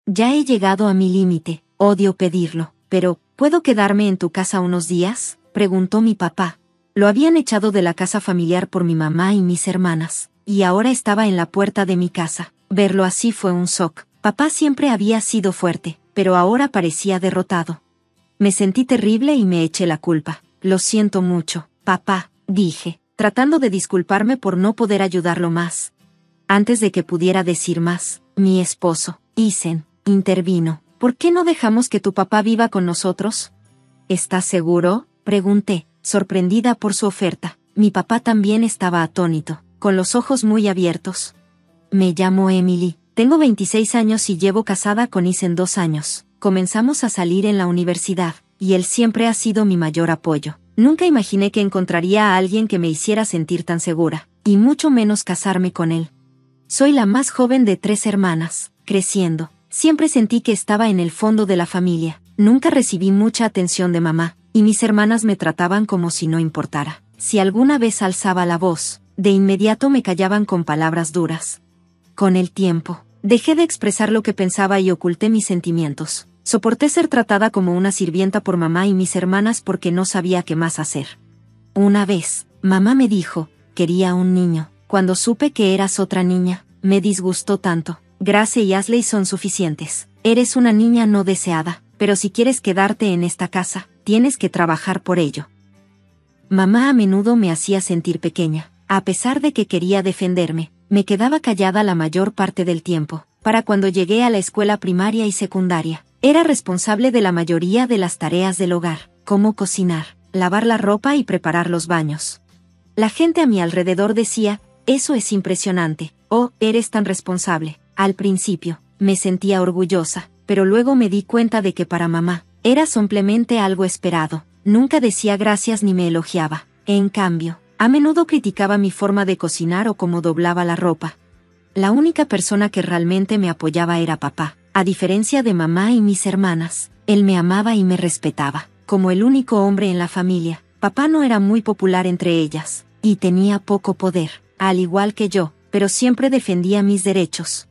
Ya he llegado a mi límite, odio pedirlo, pero, ¿puedo quedarme en tu casa unos días?, preguntó mi papá. Lo habían echado de la casa familiar por mi mamá y mis hermanas, y ahora estaba en la puerta de mi casa. Verlo así fue un shock. Papá siempre había sido fuerte, pero ahora parecía derrotado. Me sentí terrible y me eché la culpa. Lo siento mucho, papá, dije, tratando de disculparme por no poder ayudarlo más. Antes de que pudiera decir más, mi esposo, Isen, intervino. ¿Por qué no dejamos que tu papá viva con nosotros? ¿Estás seguro?, pregunté, sorprendida por su oferta. Mi papá también estaba atónito, con los ojos muy abiertos. Me llamo Emily, tengo 26 años y llevo casada con Isen 2 años. Comenzamos a salir en la universidad, y él siempre ha sido mi mayor apoyo. Nunca imaginé que encontraría a alguien que me hiciera sentir tan segura, y mucho menos casarme con él. Soy la más joven de 3 hermanas, creciendo. Siempre sentí que estaba en el fondo de la familia. Nunca recibí mucha atención de mamá, y mis hermanas me trataban como si no importara. Si alguna vez alzaba la voz, de inmediato me callaban con palabras duras. Con el tiempo, dejé de expresar lo que pensaba y oculté mis sentimientos. Soporté ser tratada como una sirvienta por mamá y mis hermanas porque no sabía qué más hacer. Una vez, mamá me dijo, quería un niño. Cuando supe que eras otra niña, me disgustó tanto. Grace y Ashley son suficientes. Eres una niña no deseada, pero si quieres quedarte en esta casa, tienes que trabajar por ello. Mamá a menudo me hacía sentir pequeña. A pesar de que quería defenderme, me quedaba callada la mayor parte del tiempo. Para cuando llegué a la escuela primaria y secundaria, era responsable de la mayoría de las tareas del hogar, como cocinar, lavar la ropa y preparar los baños. La gente a mi alrededor decía, eso es impresionante, oh, eres tan responsable. Al principio, me sentía orgullosa, pero luego me di cuenta de que para mamá, era simplemente algo esperado. Nunca decía gracias ni me elogiaba. En cambio, a menudo criticaba mi forma de cocinar o cómo doblaba la ropa. La única persona que realmente me apoyaba era papá. A diferencia de mamá y mis hermanas, él me amaba y me respetaba. Como el único hombre en la familia, papá no era muy popular entre ellas, y tenía poco poder, al igual que yo, pero siempre defendía mis derechos.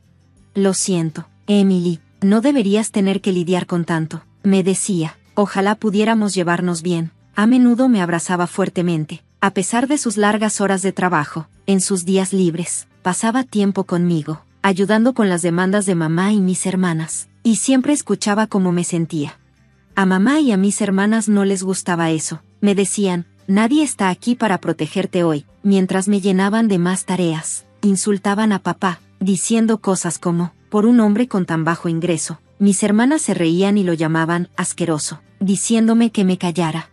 Lo siento, Emily, no deberías tener que lidiar con tanto, me decía. Ojalá pudiéramos llevarnos bien. A menudo me abrazaba fuertemente. A pesar de sus largas horas de trabajo, en sus días libres, pasaba tiempo conmigo, ayudando con las demandas de mamá y mis hermanas, y siempre escuchaba cómo me sentía. A mamá y a mis hermanas no les gustaba eso. Me decían, nadie está aquí para protegerte hoy, mientras me llenaban de más tareas. Insultaban a papá, diciendo cosas como, por un hombre con tan bajo ingreso. Mis hermanas se reían y lo llamaban asqueroso, diciéndome que me callara.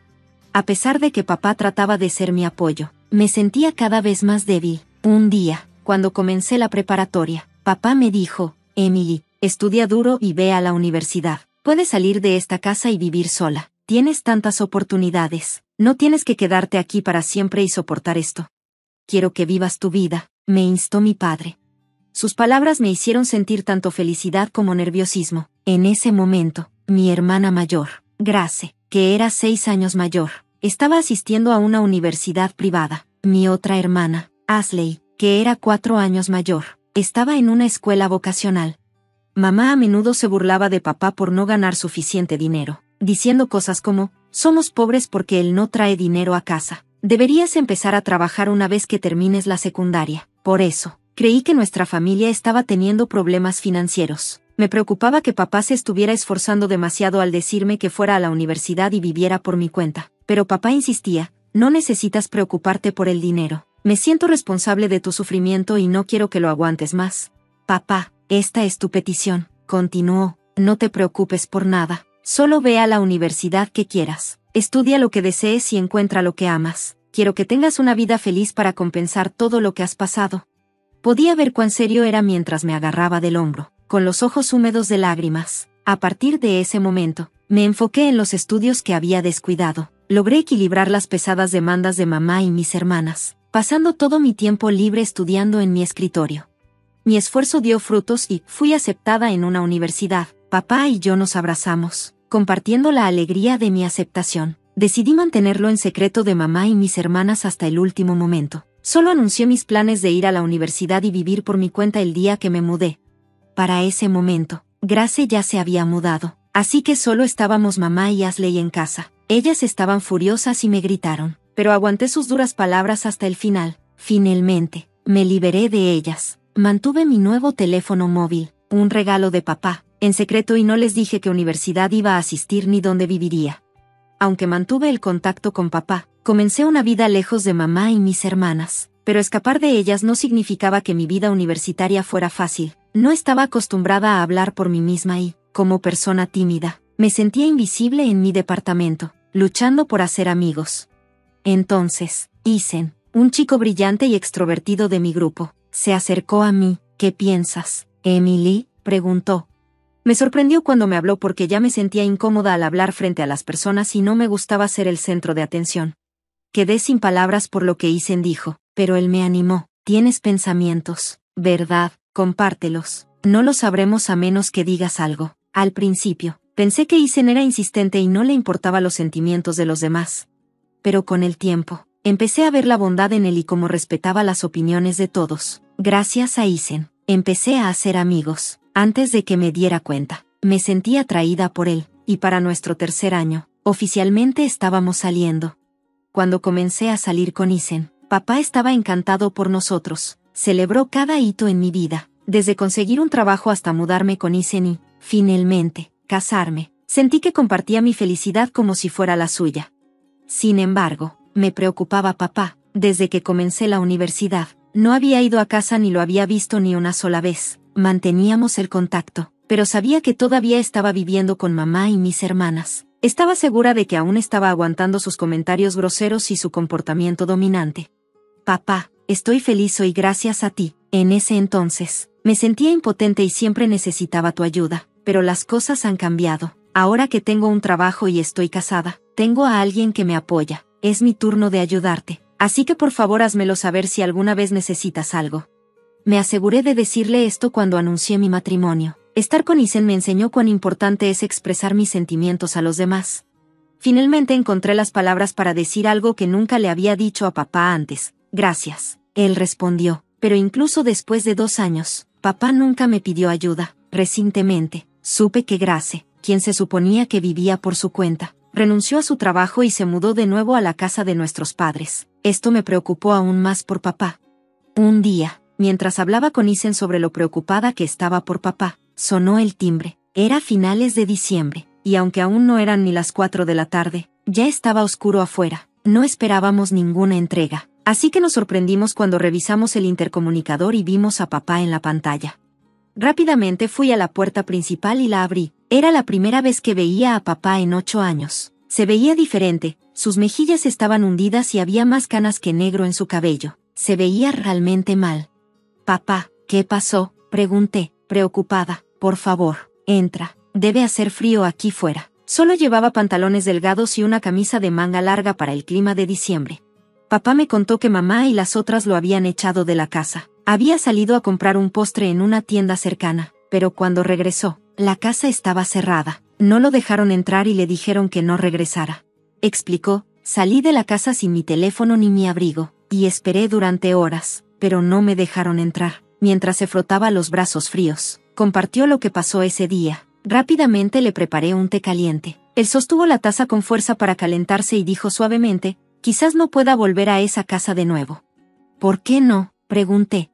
A pesar de que papá trataba de ser mi apoyo, me sentía cada vez más débil. Un día, cuando comencé la preparatoria, papá me dijo, Emily, estudia duro y ve a la universidad. Puedes salir de esta casa y vivir sola. Tienes tantas oportunidades. No tienes que quedarte aquí para siempre y soportar esto. Quiero que vivas tu vida, me instó mi padre. Sus palabras me hicieron sentir tanto felicidad como nerviosismo. En ese momento, mi hermana mayor, Grace, que era 6 años mayor, estaba asistiendo a una universidad privada. Mi otra hermana, Ashley, que era 4 años mayor, estaba en una escuela vocacional. Mamá a menudo se burlaba de papá por no ganar suficiente dinero, diciendo cosas como, somos pobres porque él no trae dinero a casa. Deberías empezar a trabajar una vez que termines la secundaria. Por eso, creí que nuestra familia estaba teniendo problemas financieros. Me preocupaba que papá se estuviera esforzando demasiado al decirme que fuera a la universidad y viviera por mi cuenta. Pero papá insistía, no necesitas preocuparte por el dinero. Me siento responsable de tu sufrimiento y no quiero que lo aguantes más. Papá, esta es tu petición, continuó, no te preocupes por nada. Solo ve a la universidad que quieras. Estudia lo que desees y encuentra lo que amas. Quiero que tengas una vida feliz para compensar todo lo que has pasado. Podía ver cuán serio era mientras me agarraba del hombro, con los ojos húmedos de lágrimas. A partir de ese momento, me enfoqué en los estudios que había descuidado. Logré equilibrar las pesadas demandas de mamá y mis hermanas, pasando todo mi tiempo libre estudiando en mi escritorio. Mi esfuerzo dio frutos y fui aceptada en una universidad. Papá y yo nos abrazamos, compartiendo la alegría de mi aceptación. Decidí mantenerlo en secreto de mamá y mis hermanas hasta el último momento. Solo anuncié mis planes de ir a la universidad y vivir por mi cuenta el día que me mudé. Para ese momento, Grace ya se había mudado, así que solo estábamos mamá y Ashley en casa. Ellas estaban furiosas y me gritaron, pero aguanté sus duras palabras hasta el final. Finalmente, me liberé de ellas. Mantuve mi nuevo teléfono móvil, un regalo de papá, en secreto, y no les dije qué universidad iba a asistir ni dónde viviría. Aunque mantuve el contacto con papá, comencé una vida lejos de mamá y mis hermanas, pero escapar de ellas no significaba que mi vida universitaria fuera fácil. No estaba acostumbrada a hablar por mí misma y, como persona tímida, me sentía invisible en mi departamento, luchando por hacer amigos. Entonces, Isen, un chico brillante y extrovertido de mi grupo, se acercó a mí. ¿Qué piensas, Emily?, preguntó. Me sorprendió cuando me habló porque ya me sentía incómoda al hablar frente a las personas y no me gustaba ser el centro de atención. Quedé sin palabras por lo que Isen dijo, pero él me animó. Tienes pensamientos, ¿verdad? Compártelos. No lo sabremos a menos que digas algo. Al principio, pensé que Isen era insistente y no le importaba los sentimientos de los demás. Pero con el tiempo, empecé a ver la bondad en él y cómo respetaba las opiniones de todos. Gracias a Isen, empecé a hacer amigos. Antes de que me diera cuenta, me sentí atraída por él, y para nuestro tercer año, oficialmente estábamos saliendo. Cuando comencé a salir con Isen, papá estaba encantado por nosotros. Celebró cada hito en mi vida, desde conseguir un trabajo hasta mudarme con Isen y, finalmente, casarme. Sentí que compartía mi felicidad como si fuera la suya. Sin embargo, me preocupaba papá. Desde que comencé la universidad, no había ido a casa ni lo había visto ni una sola vez. Manteníamos el contacto, pero sabía que todavía estaba viviendo con mamá y mis hermanas. Estaba segura de que aún estaba aguantando sus comentarios groseros y su comportamiento dominante. Papá, estoy feliz hoy gracias a ti. En ese entonces, me sentía impotente y siempre necesitaba tu ayuda, pero las cosas han cambiado. Ahora que tengo un trabajo y estoy casada, tengo a alguien que me apoya. Es mi turno de ayudarte, así que por favor házmelo saber si alguna vez necesitas algo. Me aseguré de decirle esto cuando anuncié mi matrimonio. Estar con Isen me enseñó cuán importante es expresar mis sentimientos a los demás. Finalmente encontré las palabras para decir algo que nunca le había dicho a papá antes. Gracias, él respondió, pero incluso después de 2 años, papá nunca me pidió ayuda. Recientemente, supe que Grace, quien se suponía que vivía por su cuenta, renunció a su trabajo y se mudó de nuevo a la casa de nuestros padres. Esto me preocupó aún más por papá. Un día, mientras hablaba con Isen sobre lo preocupada que estaba por papá, sonó el timbre. Era finales de diciembre, y aunque aún no eran ni las 4 de la tarde, ya estaba oscuro afuera. No esperábamos ninguna entrega, así que nos sorprendimos cuando revisamos el intercomunicador y vimos a papá en la pantalla. Rápidamente fui a la puerta principal y la abrí. Era la primera vez que veía a papá en 8 años. Se veía diferente, sus mejillas estaban hundidas y había más canas que negro en su cabello. Se veía realmente mal. Papá, ¿qué pasó?, pregunté, preocupada. Por favor, entra. Debe hacer frío aquí fuera. Solo llevaba pantalones delgados y una camisa de manga larga para el clima de diciembre. Papá me contó que mamá y las otras lo habían echado de la casa. Había salido a comprar un postre en una tienda cercana, pero cuando regresó, la casa estaba cerrada. No lo dejaron entrar y le dijeron que no regresara. Explicó, salí de la casa sin mi teléfono ni mi abrigo, y esperé durante horas, pero no me dejaron entrar. Mientras se frotaba los brazos fríos, compartió lo que pasó ese día. Rápidamente le preparé un té caliente. Él sostuvo la taza con fuerza para calentarse y dijo suavemente, quizás no pueda volver a esa casa de nuevo. ¿Por qué no?, pregunté.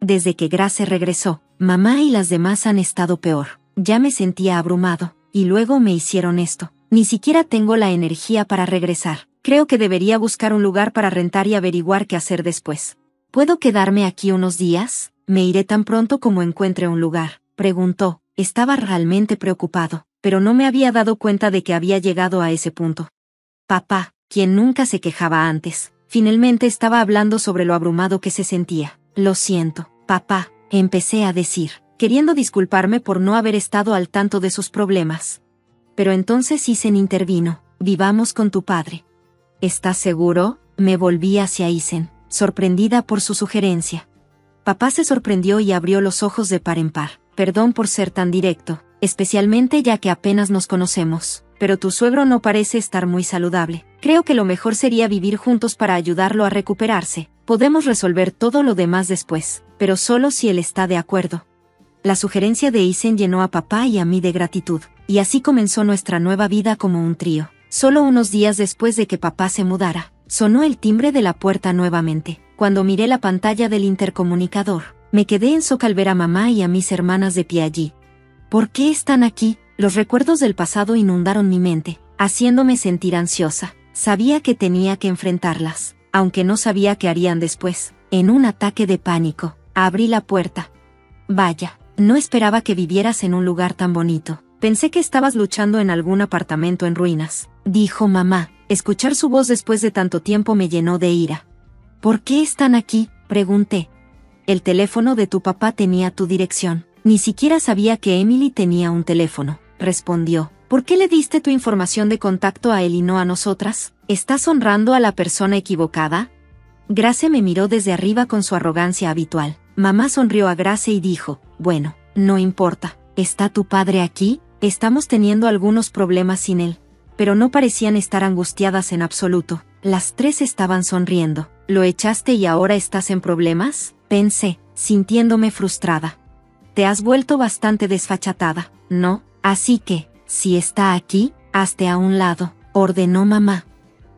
Desde que Grace regresó, mamá y las demás han estado peor. Ya me sentía abrumado, y luego me hicieron esto. Ni siquiera tengo la energía para regresar. Creo que debería buscar un lugar para rentar y averiguar qué hacer después. ¿Puedo quedarme aquí unos días? ¿Me iré tan pronto como encuentre un lugar?, preguntó. Estaba realmente preocupado, pero no me había dado cuenta de que había llegado a ese punto. Papá, quien nunca se quejaba antes, finalmente estaba hablando sobre lo abrumado que se sentía. Lo siento, papá, empecé a decir, queriendo disculparme por no haber estado al tanto de sus problemas. Pero entonces Isen intervino. Vivamos con tu padre. ¿Estás seguro?, me volví hacia Isen, sorprendida por su sugerencia. Papá se sorprendió y abrió los ojos de par en par. Perdón por ser tan directo, especialmente ya que apenas nos conocemos, pero tu suegro no parece estar muy saludable. Creo que lo mejor sería vivir juntos para ayudarlo a recuperarse. Podemos resolver todo lo demás después, pero solo si él está de acuerdo. La sugerencia de Isen llenó a papá y a mí de gratitud, y así comenzó nuestra nueva vida como un trío. Solo unos días después de que papá se mudara, sonó el timbre de la puerta nuevamente. Cuando miré la pantalla del intercomunicador, me quedé en shock al ver a mamá y a mis hermanas de pie allí. ¿Por qué están aquí? Los recuerdos del pasado inundaron mi mente, haciéndome sentir ansiosa. Sabía que tenía que enfrentarlas, aunque no sabía qué harían después. En un ataque de pánico, abrí la puerta. Vaya, no esperaba que vivieras en un lugar tan bonito. Pensé que estabas luchando en algún apartamento en ruinas, dijo mamá. Escuchar su voz después de tanto tiempo me llenó de ira. ¿Por qué están aquí?, pregunté. El teléfono de tu papá tenía tu dirección. Ni siquiera sabía que Emily tenía un teléfono, respondió. ¿Por qué le diste tu información de contacto a él y no a nosotras? ¿Estás honrando a la persona equivocada? Grace me miró desde arriba con su arrogancia habitual. Mamá sonrió a Grace y dijo, bueno, no importa. ¿Está tu padre aquí? Estamos teniendo algunos problemas sin él. Pero no parecían estar angustiadas en absoluto. Las tres estaban sonriendo. ¿Lo echaste y ahora estás en problemas?, pensé, sintiéndome frustrada. Te has vuelto bastante desfachatada, ¿no? Así que, si está aquí, hazte a un lado, ordenó mamá.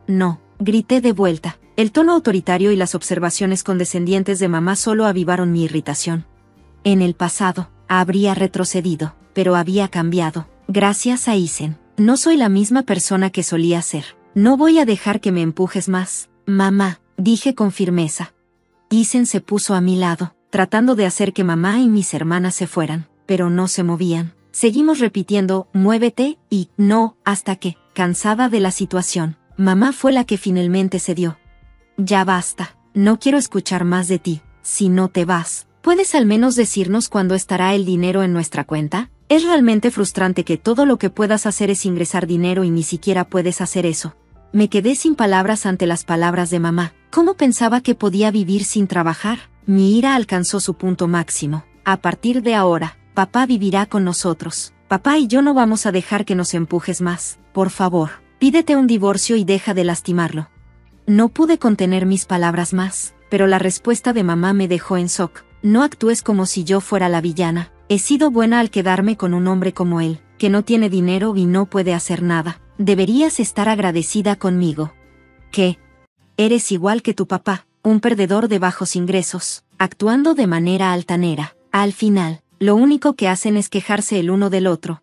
No, grité de vuelta. El tono autoritario y las observaciones condescendientes de mamá solo avivaron mi irritación. En el pasado, habría retrocedido, pero había cambiado. Gracias a Isen, no soy la misma persona que solía ser. No voy a dejar que me empujes más, mamá, dije con firmeza. Isen se puso a mi lado, tratando de hacer que mamá y mis hermanas se fueran, pero no se movían. Seguimos repitiendo, muévete, y no, hasta que, cansada de la situación, mamá fue la que finalmente cedió. Ya basta, no quiero escuchar más de ti. Si no te vas, ¿puedes al menos decirnos cuándo estará el dinero en nuestra cuenta? Es realmente frustrante que todo lo que puedas hacer es ingresar dinero y ni siquiera puedes hacer eso. Me quedé sin palabras ante las palabras de mamá. ¿Cómo pensaba que podía vivir sin trabajar? Mi ira alcanzó su punto máximo. A partir de ahora, papá vivirá con nosotros. Papá y yo no vamos a dejar que nos empujes más. Por favor, pídete un divorcio y deja de lastimarlo. No pude contener mis palabras más, pero la respuesta de mamá me dejó en shock. No actúes como si yo fuera la villana. He sido buena al quedarme con un hombre como él, que no tiene dinero y no puede hacer nada. Deberías estar agradecida conmigo. ¿Qué? Eres igual que tu papá, un perdedor de bajos ingresos, actuando de manera altanera. Al final, lo único que hacen es quejarse el uno del otro.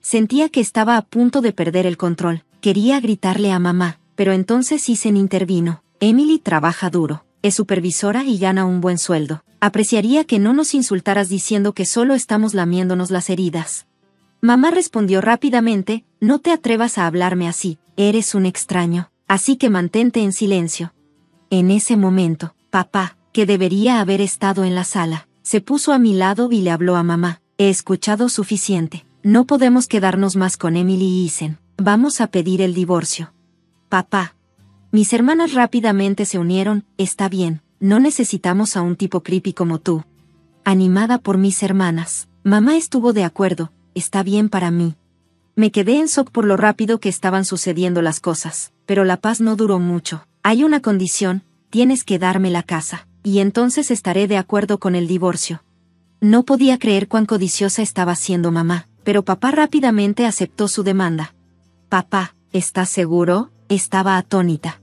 Sentía que estaba a punto de perder el control. Quería gritarle a mamá, pero entonces Isen intervino. Emily trabaja duro, es supervisora y gana un buen sueldo. Apreciaría que no nos insultaras diciendo que solo estamos lamiéndonos las heridas. Mamá respondió rápidamente, no te atrevas a hablarme así, eres un extraño, así que mantente en silencio. En ese momento, papá, que debería haber estado en la sala, se puso a mi lado y le habló a mamá. He escuchado suficiente, no podemos quedarnos más con Emily y Isen, vamos a pedir el divorcio. Papá. Mis hermanas rápidamente se unieron, está bien, no necesitamos a un tipo creepy como tú. Animada por mis hermanas, mamá estuvo de acuerdo. Está bien para mí. Me quedé en shock por lo rápido que estaban sucediendo las cosas, pero la paz no duró mucho. Hay una condición, tienes que darme la casa, y entonces estaré de acuerdo con el divorcio. No podía creer cuán codiciosa estaba siendo mamá, pero papá rápidamente aceptó su demanda. Papá, ¿estás seguro? Estaba atónita.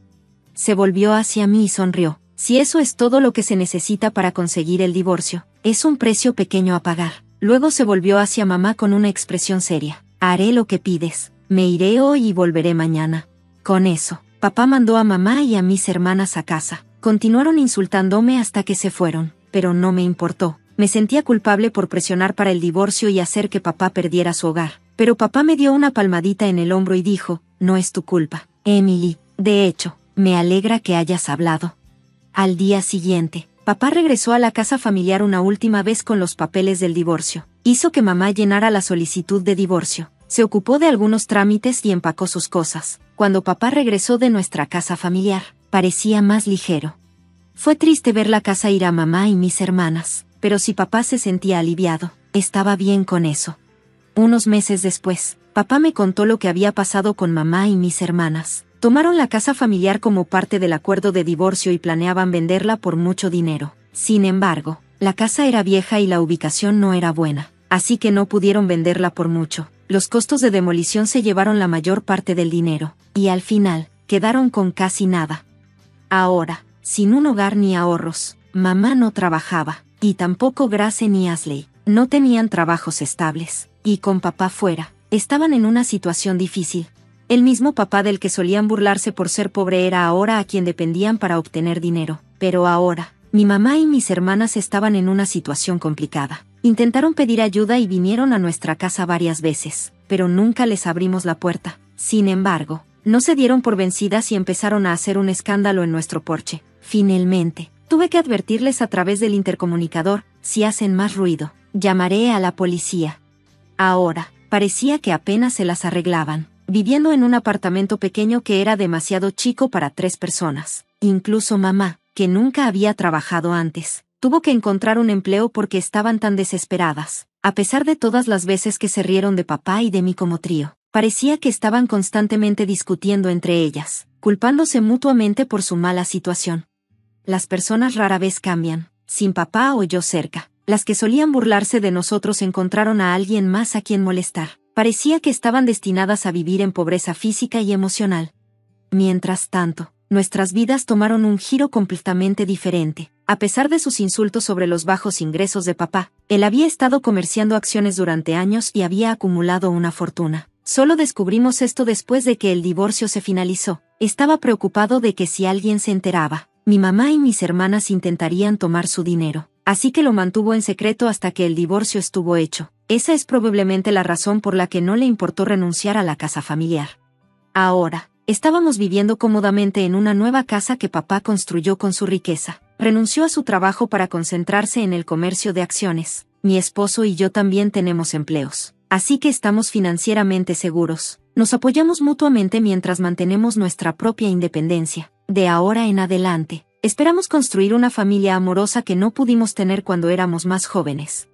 Se volvió hacia mí y sonrió. Si eso es todo lo que se necesita para conseguir el divorcio, es un precio pequeño a pagar. Luego se volvió hacia mamá con una expresión seria. Haré lo que pides. Me iré hoy y volveré mañana. Con eso, papá mandó a mamá y a mis hermanas a casa. Continuaron insultándome hasta que se fueron, pero no me importó. Me sentía culpable por presionar para el divorcio y hacer que papá perdiera su hogar. Pero papá me dio una palmadita en el hombro y dijo, no es tu culpa, Emily. De hecho, me alegra que hayas hablado. Al día siguiente, papá regresó a la casa familiar una última vez con los papeles del divorcio. Hizo que mamá llenara la solicitud de divorcio. Se ocupó de algunos trámites y empacó sus cosas. Cuando papá regresó de nuestra casa familiar, parecía más ligero. Fue triste ver la casa ir a mamá y mis hermanas, pero si papá se sentía aliviado, estaba bien con eso. Unos meses después, papá me contó lo que había pasado con mamá y mis hermanas. Tomaron la casa familiar como parte del acuerdo de divorcio y planeaban venderla por mucho dinero. Sin embargo, La casa era vieja y la ubicación no era buena, así que no pudieron venderla por mucho. Los costos de demolición se llevaron la mayor parte del dinero, y al final, quedaron con casi nada. Ahora, sin un hogar ni ahorros, mamá no trabajaba, y tampoco Grace ni Ashley. No tenían trabajos estables, y con papá fuera, estaban en una situación difícil. El mismo papá del que solían burlarse por ser pobre era ahora a quien dependían para obtener dinero. Pero ahora, mi mamá y mis hermanas estaban en una situación complicada. Intentaron pedir ayuda y vinieron a nuestra casa varias veces, pero nunca les abrimos la puerta. Sin embargo, no se dieron por vencidas y empezaron a hacer un escándalo en nuestro porche. Finalmente, tuve que advertirles a través del intercomunicador: si hacen más ruido, llamaré a la policía. Ahora, parecía que apenas se las arreglaban, viviendo en un apartamento pequeño que era demasiado chico para 3 personas. Incluso mamá, que nunca había trabajado antes, tuvo que encontrar un empleo porque estaban tan desesperadas. A pesar de todas las veces que se rieron de papá y de mí como trío, parecía que estaban constantemente discutiendo entre ellas, culpándose mutuamente por su mala situación. Las personas rara vez cambian, sin papá o yo cerca. Las que solían burlarse de nosotros encontraron a alguien más a quien molestar. Parecía que estaban destinadas a vivir en pobreza física y emocional. Mientras tanto, nuestras vidas tomaron un giro completamente diferente. A pesar de sus insultos sobre los bajos ingresos de papá, él había estado comerciando acciones durante años y había acumulado una fortuna. Solo descubrimos esto después de que el divorcio se finalizó. Estaba preocupado de que si alguien se enteraba, mi mamá y mis hermanas intentarían tomar su dinero. Así que lo mantuvo en secreto hasta que el divorcio estuvo hecho. Esa es probablemente la razón por la que no le importó renunciar a la casa familiar. Ahora, estábamos viviendo cómodamente en una nueva casa que papá construyó con su riqueza. Renunció a su trabajo para concentrarse en el comercio de acciones. Mi esposo y yo también tenemos empleos, así que estamos financieramente seguros. Nos apoyamos mutuamente mientras mantenemos nuestra propia independencia. De ahora en adelante, esperamos construir una familia amorosa que no pudimos tener cuando éramos más jóvenes.